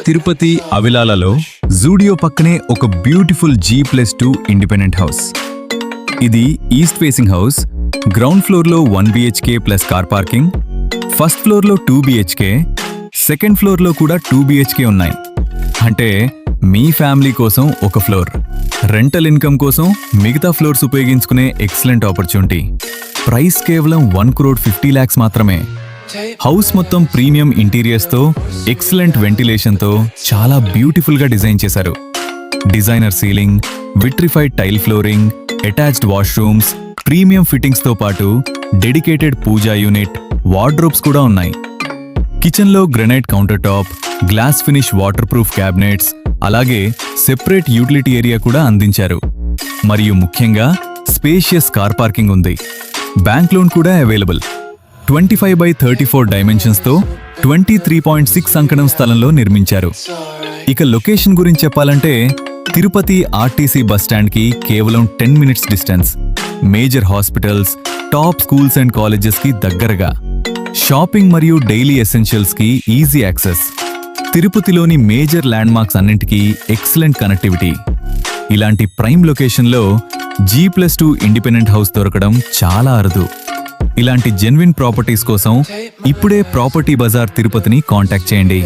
తిరుపతి అవిలాలలో జూడియో పక్కనే ఒక beautiful G+2 independent house. ఇది ఈస్ట్ ఫేసింగ్ హౌస్. గ్రౌండ్ ఫ్లోర్లో 1 BHK plus car parking, first ఫ్లోర్లో 2 BHK, సెకండ్ ఫ్లోర్లో కూడా 2 BHK ఉన్నాయి. అంటే మీ ఫ్యామిలీ కోసం ఒక ఫ్లోర్, రెంటల్ ఇన్కమ్ కోసం మిగతా ఫ్లోర్స్ ఉపయోగించుకునే ఎక్సలెంట్ ఆపర్చునిటీ. ప్రైస్ కేవలం 1,50 lakhs మాత్రమే. హౌస్ మొత్తం ప్రీమియం ఇంటీరియర్స్తో, ఎక్సలెంట్ వెంటిలేషన్తో చాలా బ్యూటిఫుల్గా డిజైన్ చేశారు. Designer ceiling, vitrified tile flooring, attached washrooms, premium ఫిట్టింగ్స్తో పాటు డెడికేటెడ్ పూజా యూనిట్, వార్డ్రోబ్స్ కూడా ఉన్నాయి. కిచెన్లో granite counter top, glass finish water proof cabinets, అలాగే సెపరేట్ యూటిలిటీ ఏరియా కూడా అందించారు. మరియు ముఖ్యంగా స్పేషియస్ కార్ పార్కింగ్ ఉంది. బ్యాంక్ లోన్ కూడా అవైలబుల్. 25/34 డైమెన్షన్స్తో 23.6 అంకణం స్థలంలో నిర్మించారు. ఇక లొకేషన్ గురించి చెప్పాలంటే తిరుపతి ఆర్టీసీ బస్టాండ్కి కేవలం 10 minutes distance, major hospitals, top schools and కాలేజెస్కి దగ్గరగా, షాపింగ్ మరియు డైలీ ఎసెన్షియల్స్కి ఈజీ యాక్సెస్, తిరుపతిలోని మేజర్ ల్యాండ్మార్క్స్ అన్నింటికీ ఎక్సలెంట్ కనెక్టివిటీ. ఇలాంటి ప్రైమ్ లొకేషన్లో G+2 ఇండిపెండెంట్ హౌస్ దొరకడం చాలా అరుదు. ఇలాంటి జెన్విన్ ప్రాపర్టీస్ కోసం ఇప్పుడే ప్రాపర్టీ బజార్ తిరుపతిని కాంటాక్ట్ చేయండి.